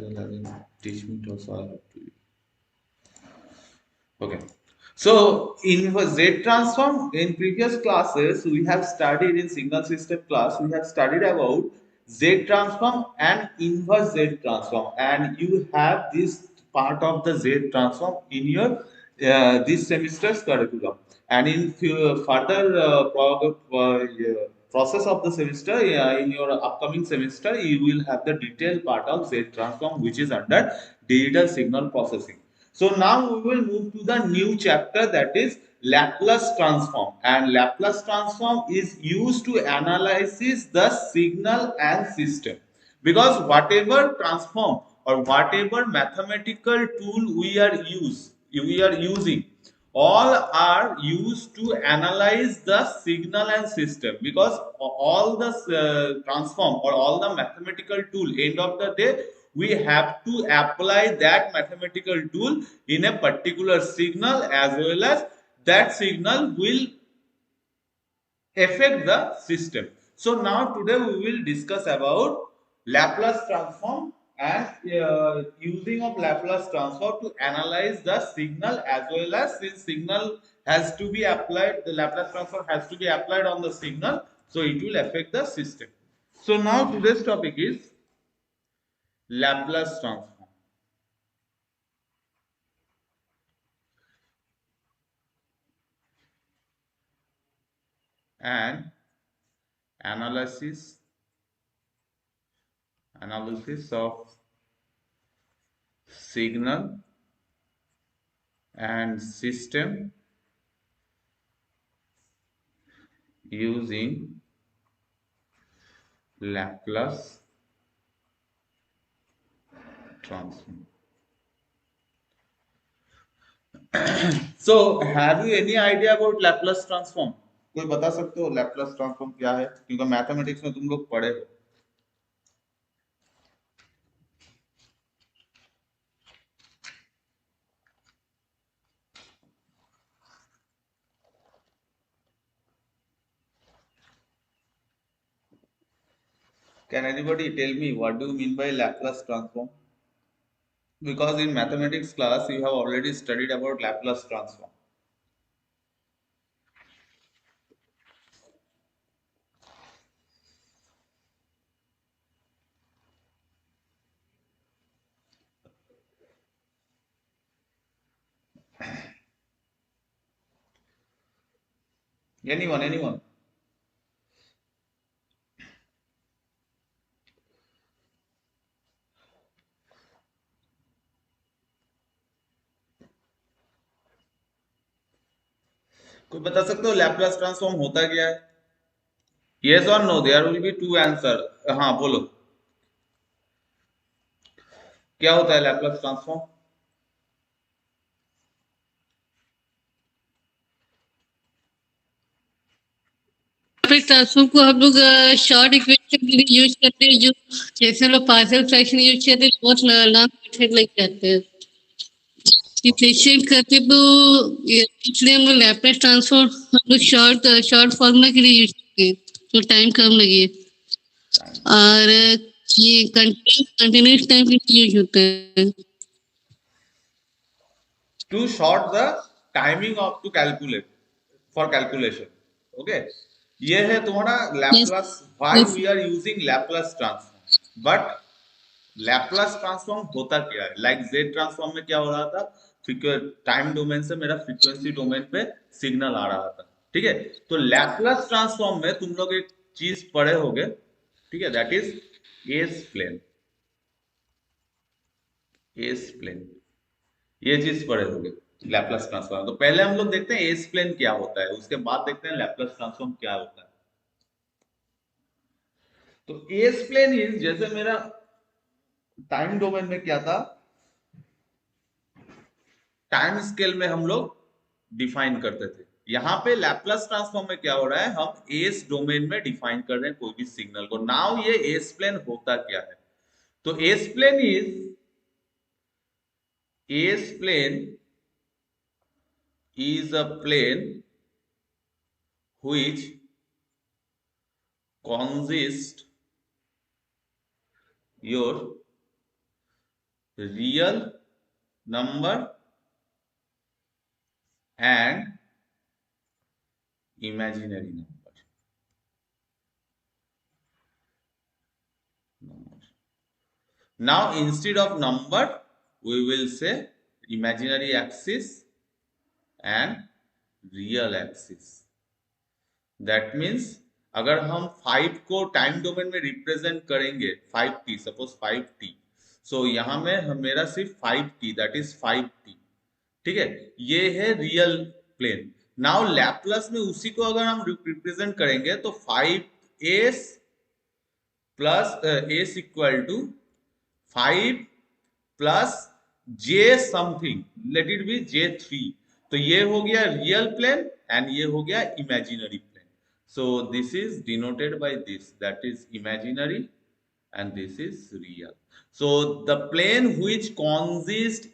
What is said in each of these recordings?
well having teach me to also I have to. Okay. So in Z transform, in previous classes we have studied in signal system class, we have studied about Z transform and inverse Z transform, and you have this part of the Z transform in your this semester's curriculum. And in further process of the semester, in your upcoming semester, you will have the detailed part of Z transform, which is under digital signal processing. So now we will move to the new chapter, that is Laplace transform, and Laplace transform is used to analyze the signal and system, because whatever transform or whatever mathematical tool we are using, all are used to analyze the signal and system, because all the transform or all the mathematical tool, end of the day we have to apply that mathematical tool in a particular signal, as well as that signal will affect the system. So now today we will discuss about Laplace transform and using of Laplace transform to analyze the signal, as well as since signal has to be applied, the Laplace transform has to be applied on the signal, so it will affect the system. So now today's topic is Laplace transform and analysis of signal and system using Laplace transform. So have you any idea about Laplace transform? कोई बता सकते हो Laplace transform क्या है? क्योंकि mathematics में तुम लोग पढ़े हो. Can anybody tell me what do you mean by Laplace transform? Because in mathematics class you have already studied about Laplace transform. Anyone? कोई बता सकते हो Laplace transform होता क्या है? Yes or no? There will be two answer. हाँ बोलो. क्या होता है Laplace transform? लैप्लास ट्रांसफॉर्म को हम लोग शॉर्ट इक्वेशन के लिए यूज करते हैं, जो जैसे हम लोग पार्शियल फ्रैक्शन यूज करते हैं, बहुत लॉन्ग मेथड लग जाते हैं डिफरेंशिएट करते, तो इसलिए हम लोग लैप्लास ट्रांसफॉर्म हम लोग शॉर्ट फॉर्मूला के लिए यूज करते हैं, तो टाइम कम लगे, और ये कंटिन्यूस टाइम के लिए यूज होता है. To short the timing of to calculate for calculation. Okay, ये है तुम्हारा Laplace. Why we are using Laplace transform? But Laplace transform होता क्या है? Like Z transform में क्या हो रहा था? टाइम डोमेन से मेरा फ्रीक्वेंसी डोमेन पे सिग्नल आ रहा था. ठीक है, तो Laplace transform में तुम लोग एक चीज पढ़े होगे, ठीक है, दैट इज एस प्लेन. ये चीज पढ़े होंगे लैप्लास ट्रांसफॉर्म. तो पहले हम लोग देखते हैं एस प्लेन क्या होता है, उसके बाद देखते हैं लैप्लास ट्रांसफॉर्म क्या होता है. तो एस प्लेन इज, जैसे मेरा टाइम डोमेन में क्या था, टाइम स्केल में हम लोग डिफाइन करते थे. यहां पे लैप्लास ट्रांसफॉर्म में क्या हो रहा है, हम एस डोमेन में डिफाइन कर रहे हैं कोई भी सिग्नल को. नाउ ये एस प्लेन होता क्या है? तो S plane is a plane which consists your real number and imaginary number. Now instead of number we will say imaginary axis and real axis. That means अगर हम 5 को time domain में represent करेंगे 5t, suppose 5t, सो यहाँ में मेरा सिर्फ 5t, that is 5t, ठीक है, ये है रियल प्लेन. नाउ लैप्लस में उसी को अगर हम रिप्रेजेंट करेंगे तो 5s plus s equal to 5 plus j something, let it be j3. तो ये हो गया रियल प्लेन एंड ये हो गया imaginary plane. So this is denoted by this, that is imaginary and this is real. So the plane which consists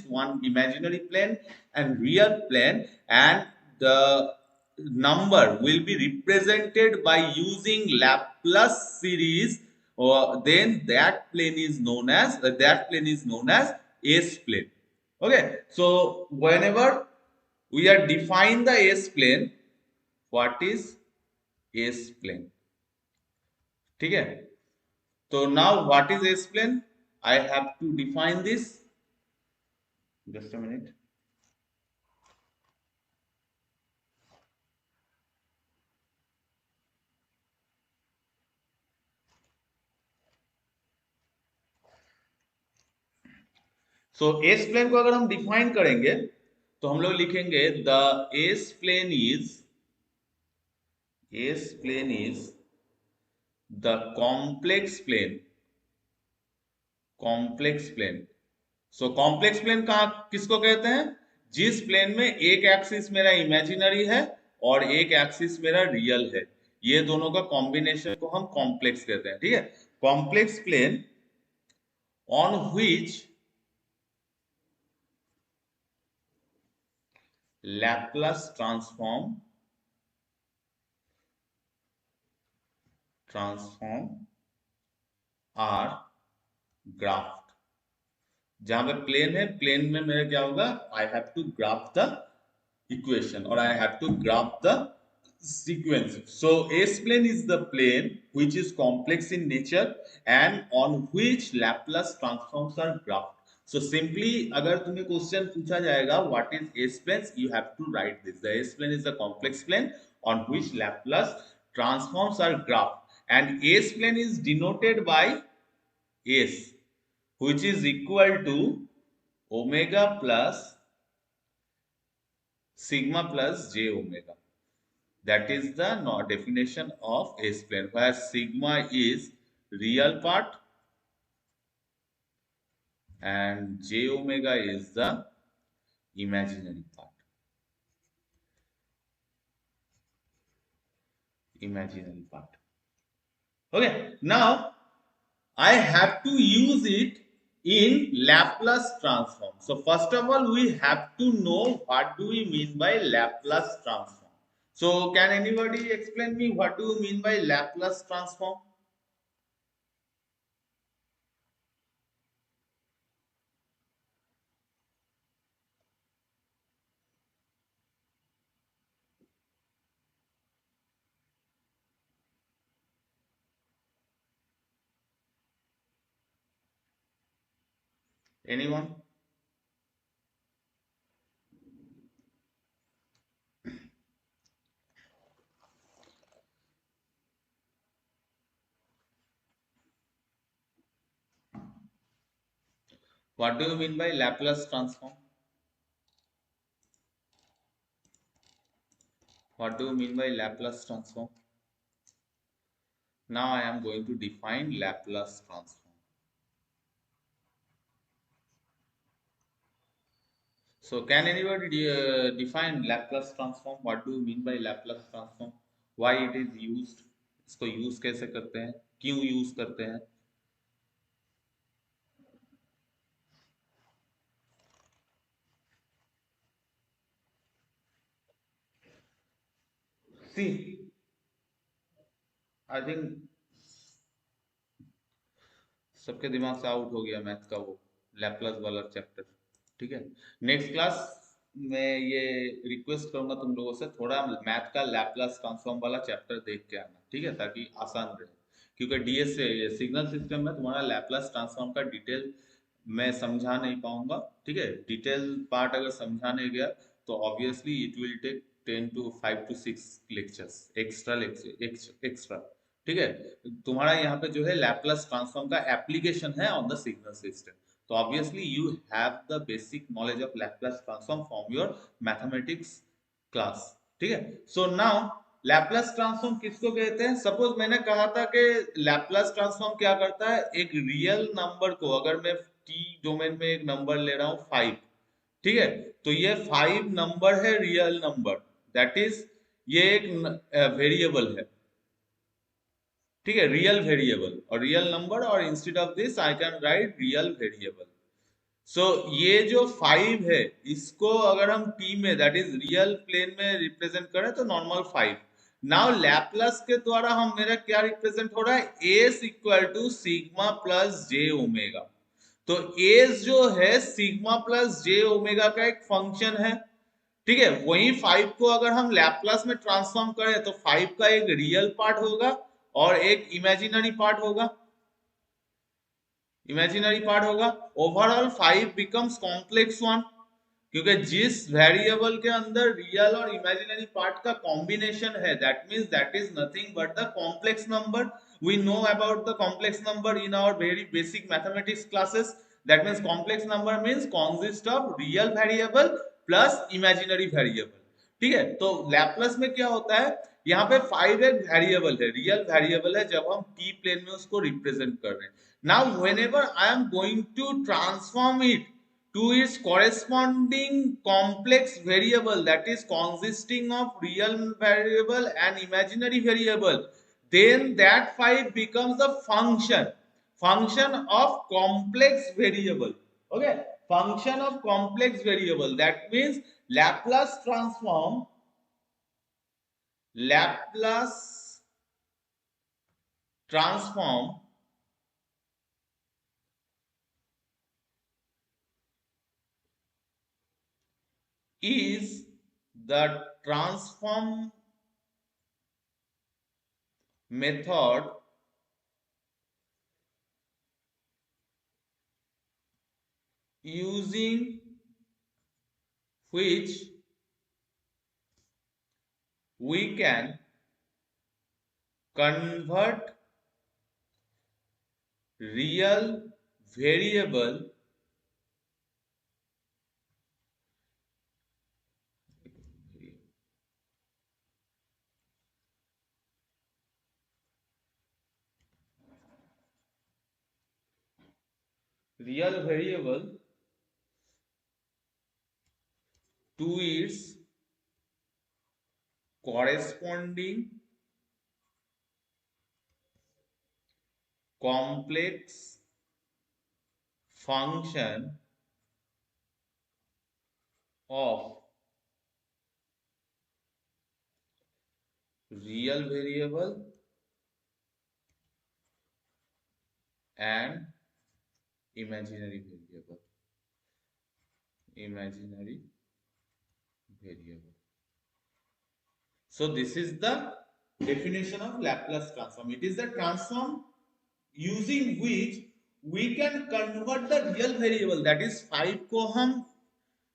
one imaginary plane and real plane, and the number will be represented by using Laplace series, or then that plane is known as S plane. Okay, so whenever we are define the S plane, what is S plane, ठीक है. तो now what is S plane, I have to define this, just a minute. So S plane को अगर हम define करेंगे तो हम लोग लिखेंगे the S plane is the complex plane. So complex plane कहा किसको कहते हैं, जिस प्लेन में एक एक्सिस मेरा इमेजिनरी है और एक एक्सिस मेरा रियल है, ये दोनों का कॉम्बिनेशन को हम कॉम्प्लेक्स कहते हैं, ठीक है. Complex plane on which Laplace transform are graphed. जहां पे प्लेन है, प्लेन में मेरा क्या होगा, I have to graph the equation और I have to graph the sequence. So S plane is the plane which is complex in nature and on which Laplace transforms are graphed. So simply अगर तुम्हें question पूछा जाएगा what is S plane, you have to write this. The S plane is the complex plane on which Laplace transforms are graphed, and S plane is denoted by S, which is equal to omega plus sigma plus j omega. That is the definition of S plane, where sigma is real part and j omega is the imaginary part. Okay, now I have to use it in Laplace transform. So first of all, we have to know what do we mean by Laplace transform. So can anybody explain me what do you mean by Laplace transform? Anyone? What do you mean by Laplace transform? What do you mean by Laplace transform? Now I am going to define Laplace transform. So can anybody define Laplace transform? What do you mean by Laplace transform? Why it is used? इसको use कैसे करते हैं, क्यों use करते हैं? See, I think सबके दिमाग से आउट हो गया मैथ का वो लैपलास वाला चैप्टर। ठीक है, नेक्स्ट क्लास में ये रिक्वेस्ट करूंगा तुम लोगों से, थोड़ा मैथ का लैपलास ट्रांसफॉर्म वाला चैप्टर देख के आना, ठीक है, ताकि आसान रहे। क्योंकि डीएस से सिग्नल सिस्टम में तुम्हारा लैपलास ट्रांसफॉर्म का डिटेल मैं समझा नहीं पाऊंगा। ठीक है, डिटेल पार्ट अगर समझाने गया तो obviously it will take 10 to 5 to 6 lectures, extra. ठीक है, तुम्हारा यहाँ पे जो है लैपलास ट्रांसफॉर्म का एप्लीकेशन है ऑन द सिग्नल सिस्टम, तो obviously you have the basic knowledge of Laplace transform from your mathematics class. ठीक है, सो नाउ लैपलास ट्रांसफॉर्म किसको कहते हैं? सपोज मैंने कहा था कि लैपलास ट्रांसफॉर्म क्या करता है, एक रियल नंबर को, अगर मैं टी डोमेन में एक नंबर ले रहा हूं 5, ठीक है, तो ये 5 नंबर है रियल नंबर, दैट इज ये एक वेरिएबल है। ठीक है, रियल वेरिएबल और रियल नंबर, और instead of this I can write real variable. So ये जो 5 है, इसको अगर हम टी में दैट इज रियल प्लेन में रिप्रेजेंट करें तो नॉर्मल 5। नाउ लैपलास के द्वारा हम मेरा क्या रिप्रेजेंट हो रहा है, S equal to sigma plus J omega. तो एस जो है सिग्मा प्लस जे ओमेगा का एक फंक्शन है। ठीक है, वही 5 को अगर हम लैपलास में ट्रांसफॉर्म करें तो 5 का एक रियल पार्ट होगा और एक इमेजिनरी पार्ट होगा। इमेजिनरी पार्ट होगा, ओवरऑल 5 बिकम्स कॉम्प्लेक्स वन, क्योंकि जिस वेरिएबल के अंदर रियल और इमेजिनरी पार्ट का कॉम्बिनेशन है, that means that is nothing but the complex number. We know about the complex number in our very basic mathematics classes. That means complex number means consist of real variable plus imaginary variable. ठीक है, तो Laplace में क्या होता है, यहाँ पे 5 एक वेरिएबल है, रियल वेरिएबल है, जब हम टी प्लेन में उसको रिप्रेजेंट कर रहे हैं। Now whenever I am going to transform it to its corresponding complex variable, that is consisting of real variable and imaginary variable, then that 5 becomes the function of complex variable. Okay, function of complex variable, that means laplace transform is the transform method using which we can convert real variable real variable to its corresponding complex function of real variable and imaginary variable. So this is the definition of Laplace transform. It is the transform using which we can convert the real variable, that is 5 को हम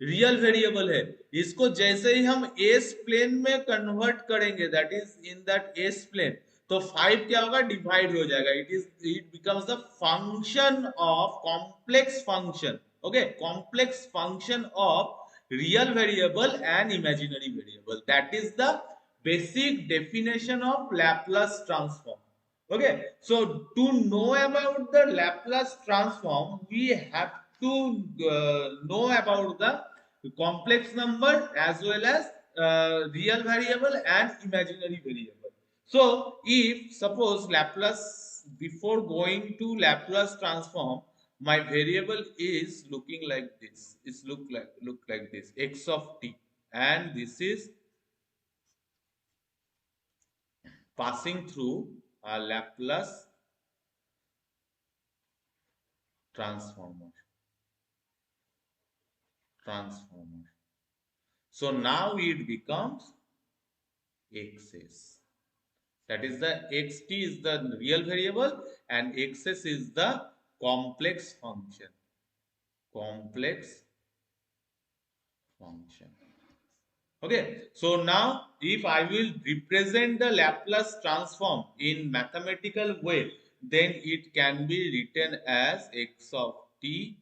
real variable है, इसको जैसे ही हम S plane में convert करेंगे, that is in that S plane, तो 5 क्या होगा, डिवाइड हो जाएगा, it becomes the function of complex function. Okay, complex function of real variable and imaginary variable, that is the basic definition of Laplace transform. Okay, so to know about the Laplace transform, we have to know about the complex number as well as real variable and imaginary variable. So if suppose Laplace, before going to Laplace transform, my variable is looking like this, it's look like this, x of t, and this is passing through a Laplace transformer. So now it becomes xs. That is the xt is the real variable and xs is the complex function. Complex function. Okay, so now if I will represent the Laplace transform in mathematical way, then it can be written as x of t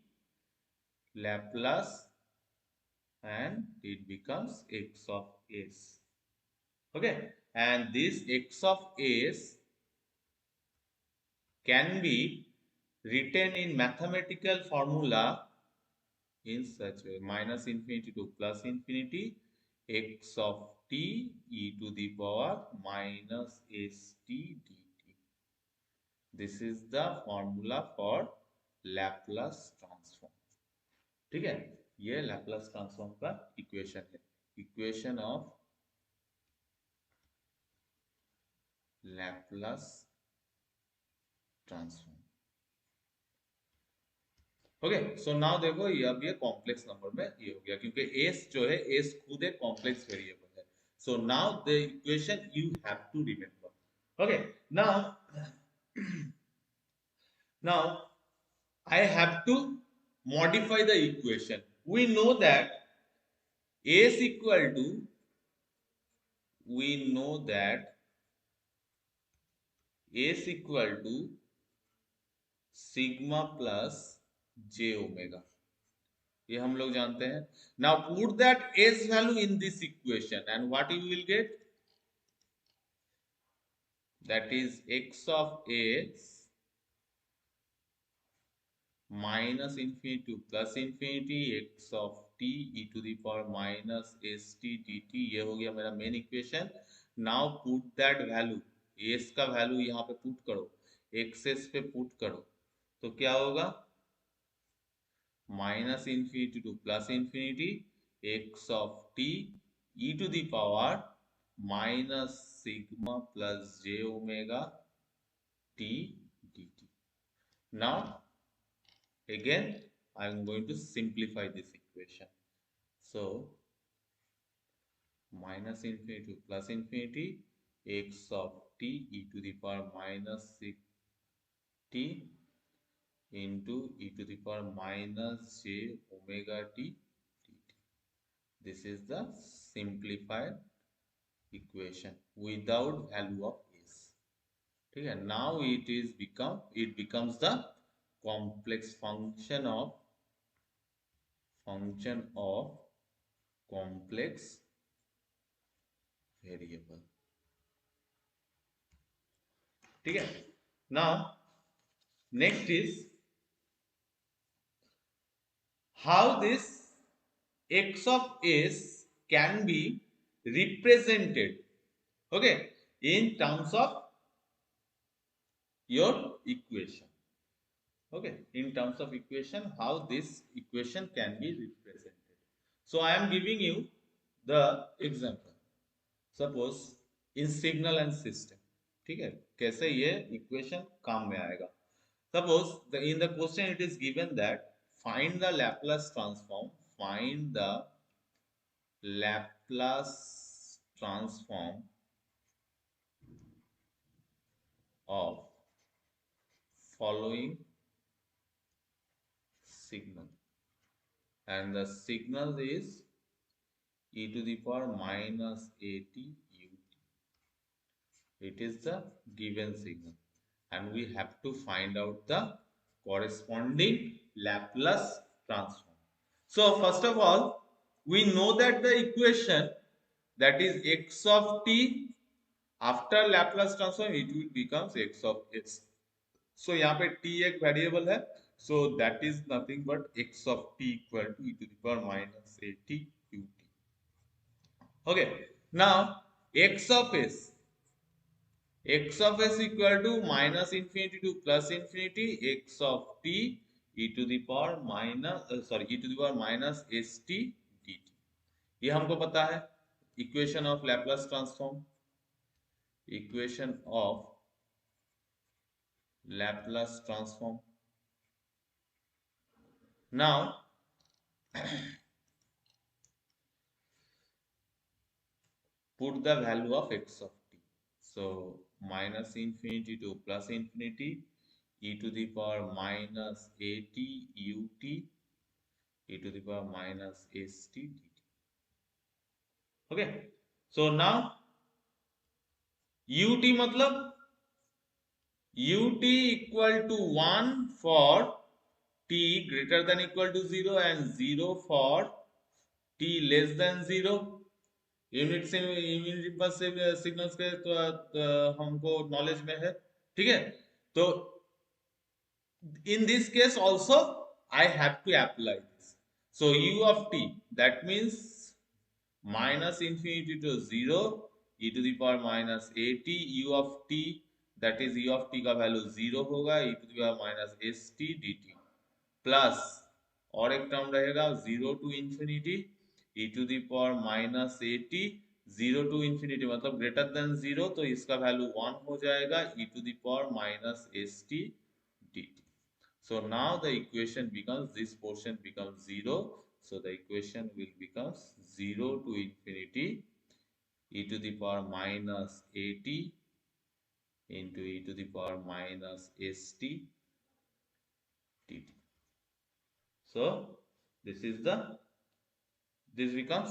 Laplace and it becomes x of s. Okay, and this x of s can be written in mathematical formula in such way minus infinity to plus infinity x of t e to the power minus st dt. This is the formula for Laplace transform. ठीक है, ये Laplace transform का equation है, equation of Laplace transform. Okay, so now देखो ये अब ये complex number में ये हो गया क्योंकि s जो है s खुद एक कॉम्प्लेक्स वेरिएबल है. So now the equation you have to remember. Okay, now I have to modify the equation. We know that s equal to sigma plus j omega. ये हम लोग जानते हैं. Now put that s value in this equation and what you will get? That is x of s minus infinity to plus infinity x of t e to the power minus st dt. ये हो गया मेरा main equation. Now put that value, s का value यहाँ पे put करो, access पे put करो, तो क्या होगा? Minus infinity to plus infinity X of T E to the power minus sigma plus J omega T dt. Now again I am going to simplify this equation. So minus infinity to plus infinity x of t e to the power minus 6t into e to the power minus j omega t dt. This is the simplified equation without value of s. Okay, now it becomes the complex function of complex variable. ठीक है. Now next is how this x of s can be represented, okay, in terms of your equation. Okay, in terms of equation, how this equation can be represented. So I am giving you the example. Suppose in signal and system, ठीक है, कैसे ये equation काम में आएगा. Suppose in the question it is given that find the Laplace transform of following signal, and the signal is e to the power minus at ut. It is the given signal and we have to find out the corresponding Laplace transform. So first of all we know that the equation that is x of t after Laplace transform it will becomes x of s. So यहाँ पे t एक variable है, so that is nothing but x of t equal to e to the power minus at ut. Okay, now x of s equal to minus infinity to plus infinity x of t e to the power minus st dt. ये हमको पता है equation of Laplace transform. Equation of Laplace transform now put the value of x of t. So minus infinity to plus infinity e to the power minus at ut e to the power minus st dt. Okay, so now ut मतलब ut equal to 1 for t greater than equal to 0 and 0 for t less than 0. Unit impulse signals के तो हमको knowledge में है, ठीक है. तो in this case also I have to apply this. So u of t, that means minus infinity to 0 e to the power minus at u of t, that is u of t का value 0 होगा e to the power minus st dt plus और एक term रहेगा 0 to infinity e to the power minus AT, 0 to infinity मतलब greater than 0, तो इसका वैल्यू 1 हो जाएगा e to the power minus S T D T. So now the equation becomes, this portion becomes 0, so the equation will becomes 0 to infinity e to the power minus at into e to the power minus st dt. So this is the, this becomes,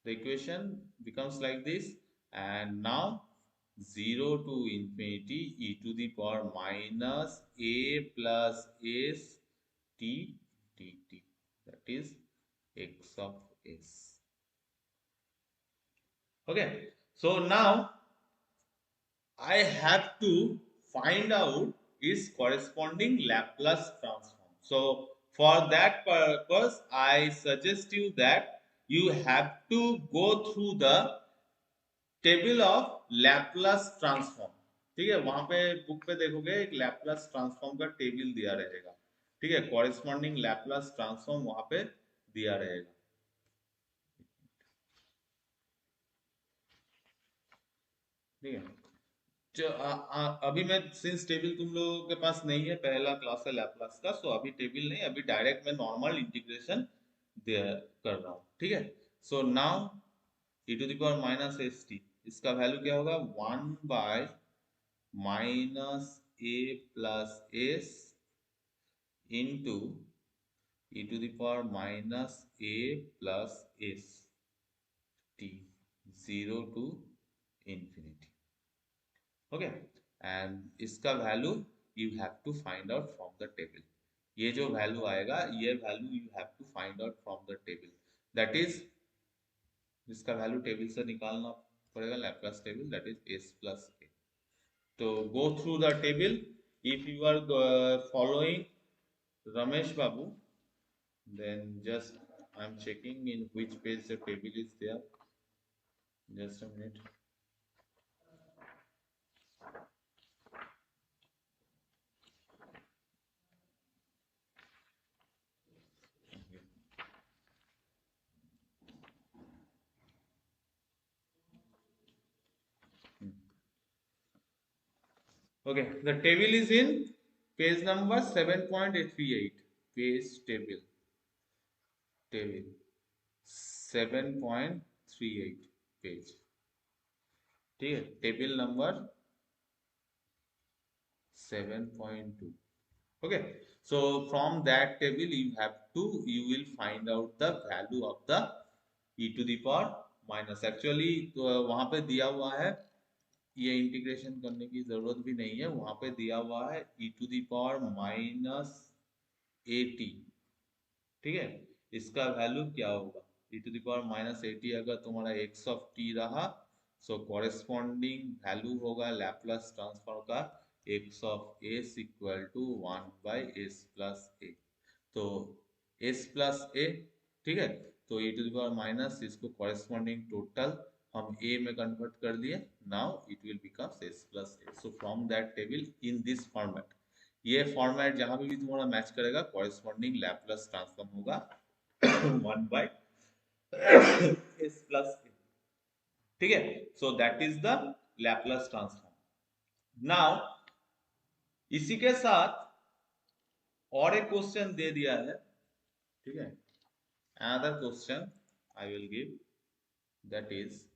the equation becomes like this. And now 0 to infinity e to the power minus a plus s t dt, that is x of s. Okay, so now I have to find out its corresponding Laplace transform. So for that purpose I suggest you that you have to go through the table of Laplace transform. ठीक है, वहां पे book पे देखोगे एक Laplace transform का table दिया रहेगा. ठीक है, कॉरेस्पॉन्डिंग लैपलास ट्रांसफॉर्म वहां पे दिया रहेगा. ठीक है, अभी मैं सिंस टेबल तुम लोगों के पास नहीं है, पहला क्लास है लैपलास का, सो अभी टेबल नहीं, अभी डायरेक्ट मैं नॉर्मल इंटीग्रेशन कर रहा हूँ. ठीक है, so now e to the power minus S t, इसका वैल्यू क्या होगा 1 by minus a plus s into e to the power minus a plus s t 0 to infinity. Okay, and इसका value you have to find out from the table. ये जो value आएगा, ये value you have to find out from the table, that is इसका value table से निकालना पड़ेगा, Laplace table, that is s plus a. तो go through the table. If you are following Ramesh Babu, then just I'm checking in which page the table is there. Just a minute. Okay, the table is in page number 7.38. Page table 7.38 page. ठीक है, table number 7.2. Okay, so from that table you will find out the value of the e to the power minus. Actually तो वहां पे दिया हुआ है, ये integration करने की जरूरत भी नहीं है, वहां पे दिया हुआ है e to the power minus a t. ठीक है, इसका वैल्यू क्या होगा e to the power minus a t, अगर तुम्हारा x ऑफ t रहा, सो कॉरेस्पॉन्डिंग वैल्यू होगा लैप्लास ट्रांसफॉर्म का x of s equal to 1 by s plus a. तो s प्लस a, ठीक है, तो e to the power minus, इसको कॉरेस्पॉन्डिंग टोटल हम a में कन्वर्ट कर दिए. Now it will become s plus a. So from that table in this format, ये फॉर्मेट जहां पे भी तुम्हारा मैच करेगा, कॉरेस्पॉन्डिंग लैप्लास ट्रांसफॉर्म होगा 1 बाय s प्लस a. ठीक है, so that is the Laplace transform. Now इसी के साथ और एक क्वेश्चन दे दिया है, ठीक है, another question I will give, that is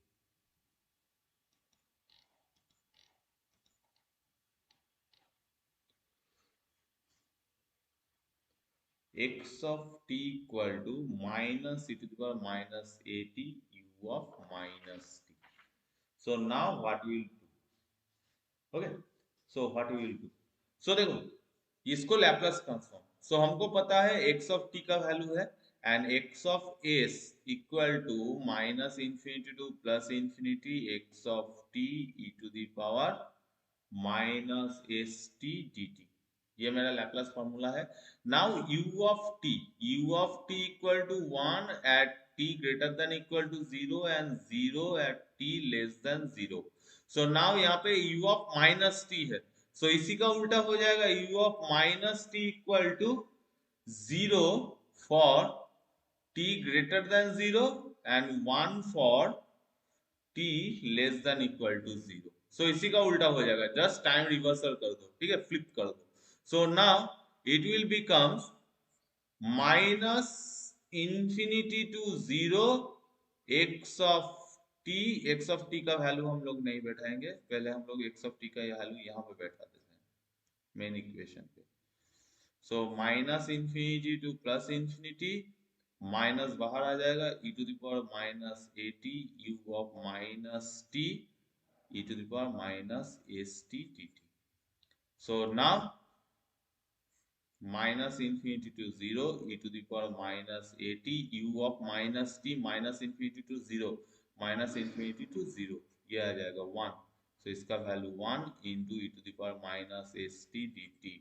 x of t equal to minus e to the power minus 80 u of minus t. So now what we will do? Okay, so what we will do, so देखो इसको Laplace transform, so हमको पता है x of t का value है, and x of s equal to minus infinity to plus infinity x of t e to the power minus S T D T, ये मेरा Laplace formula है। Now u of t equal to 1 at t greater than equal to 0 and 0 eight t less then 0। So now यहाँ पे u of minus t है, सो इसी का उल्टा हो जाएगा, u of minus t equal to 0 for t greater than 0 and 1 for t less than equal to 0। So इसी का उल्टा हो जाएगा, जस्ट टाइम रिवर्सल कर दो, ठीक है, फ्लिप कर दो। So now it will becomes minus infinity to 0 x of t, x of t का वैल्यू हम लोग नहीं बैठाएंगे, पहले हम लोग एक्स ऑफ टी का वैल्यू यहाँ पे बैठा देते हैं मेन इक्वेशन पे। So minus infinity to plus infinity, minus बाहर आ जाएगा, e to the power minus 80 u of minus t e to the power minus st dt. So now minus infinity to 0 e to the power minus 80 u of minus t minus infinity to 0 minus infinity to 0, ये आ जाएगा 1। so इसका वैल्यू 1 into e to the power minus st dt,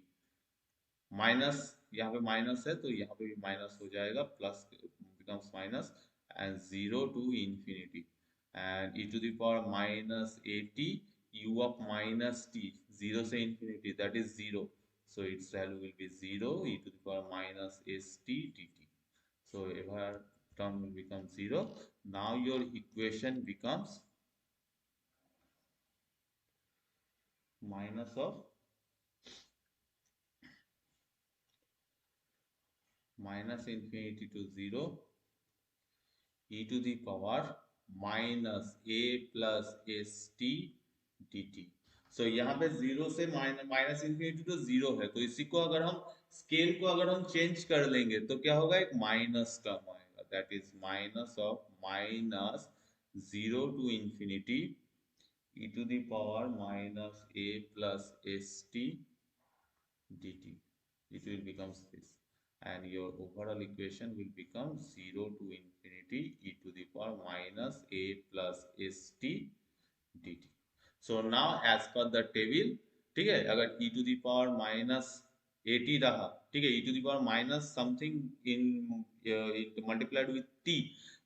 minus यहाँ पे minus है तो यहाँ पे भी माइनस हो जाएगा, plus becomes minus, and 0 to infinity and e to the power minus 80 u of minus t, 0 से infinity that is 0, so its value will be 0 e to the power minus st dt, so every term will become 0। now your equation becomes minus of minus infinity to 0 e to the power minus a plus S T D T. So यहाँ पे 0 से minus infinity तो 0 है, तो इसी को अगर हम स्केल को अगर हम चेंज कर लेंगे तो क्या होगा, एक माइनस टर्म आएगा, that is minus of minus 0 to infinity e to the power minus a plus st dt, it will becomes this, and your overall equation will become 0 to infinity e to the power minus a plus st dt। so now as per the table, ठीक है, अगर e to the power minus 80 रहा, ठीक है, e to the power minus something in it multiplied with t,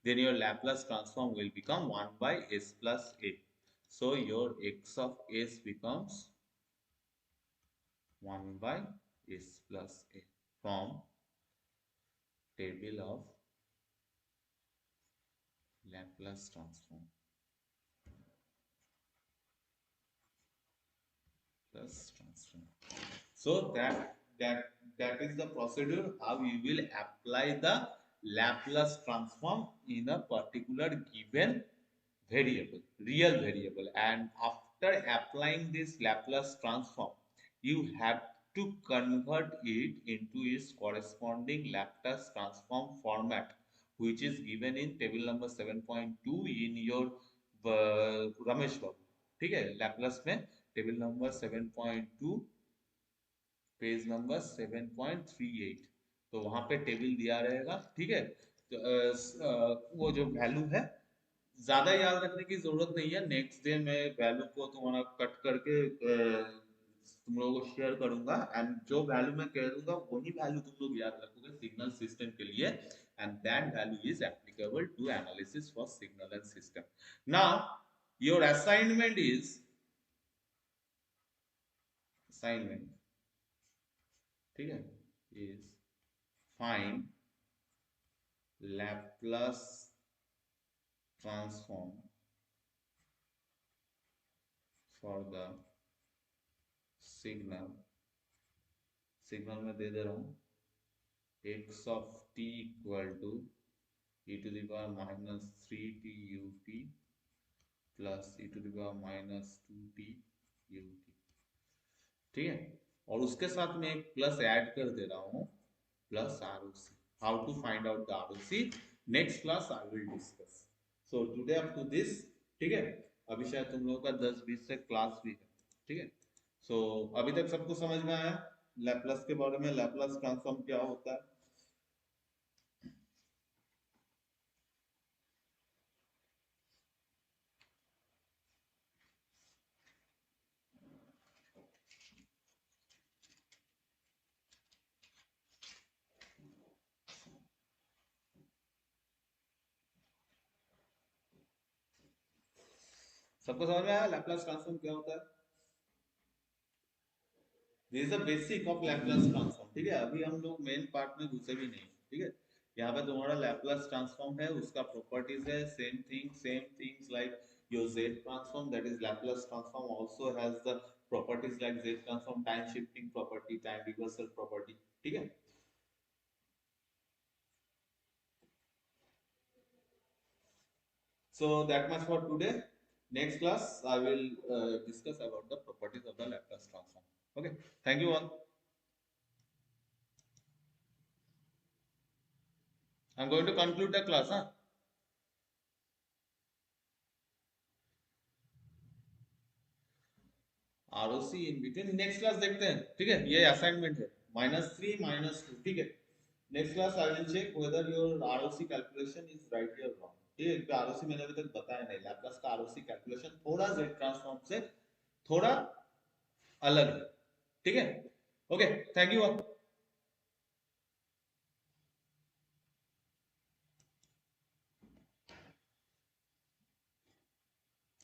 then your Laplace transform will become 1 by s plus a, so your x of s becomes 1 by s plus a from table of Laplace transform plus transform। So that is the procedure how you will apply the Laplace transform in a particular given variable, real variable, and after applying this Laplace transform, you have to convert it into its corresponding Laplace transform format, which is given in table number 7.2 in your Ramesh बाबू, ठीक है, Laplace में table number 7.2 page number 7.38, तो वहां पे table दिया रहेगा, ठीक है। तो वो जो वैल्यू है ज्यादा याद रखने की जरूरत नहीं है, नेक्स्ट डे मैं वैल्यू को तुम्हारा कट करके तुम लोगों को शेयर करूंगा, एंड जो वैल्यू मैं कह दूंगा वही वैल्यू तुम लोग याद रखोगे सिग्नल सिस्टम के लिए, and that value is applicable to analysis for signal and system. Now your assignment is assignment, ठीक है, is find Laplace transform for the signal signal में दे रहा हूँ x of t equal to e to the power minus 3t ut plus e to the power minus 2t ut, ठीक है। और उसके साथ में एक प्लस ऐड कर दे रहा हूँ, plus ROC। How to find out the ROC next class I will discuss. So today up to this, ठीक है। अभी शायद तुम लोगों का 10-20 से क्लास भी है, ठीक है। सो अभी तक सबको समझ में आया लैपलास के बारे में, लैपलास ट्रांसफॉर्म क्या होता है। सबको समझ में आया लैपलास ट्रांसफॉर्म क्या होता है। This is the basic of Laplace transform, ठीक है। अभी हम लोग मेन पार्ट में घुसे भी नहीं, ठीक है। यहाँ पे तुम्हारा लैपलास ट्रांसफॉर्म है, उसका प्रॉपर्टीज है same things like your z transform, that is Laplace transform also has the properties like z transform, time shifting property, time reversal property, ठीक है। So that much for today. Next class I will discuss about the properties of the Laplace transform. Okay, thank you all. I'm going to conclude the class, huh? ROC in between next class देखते हैं, ठीक है। ये assignment है -3 -2, ठीक है। Next class I will check whether your ROC calculation is right और wrong, ठीक है। ROC मैंने अभी तक बताया नहीं, लैप्लास का ROC कैलकुलेशन थोड़ा Z ट्रांसफॉर्म से थोड़ा अलग है, ठीक है। Okay, thank you all.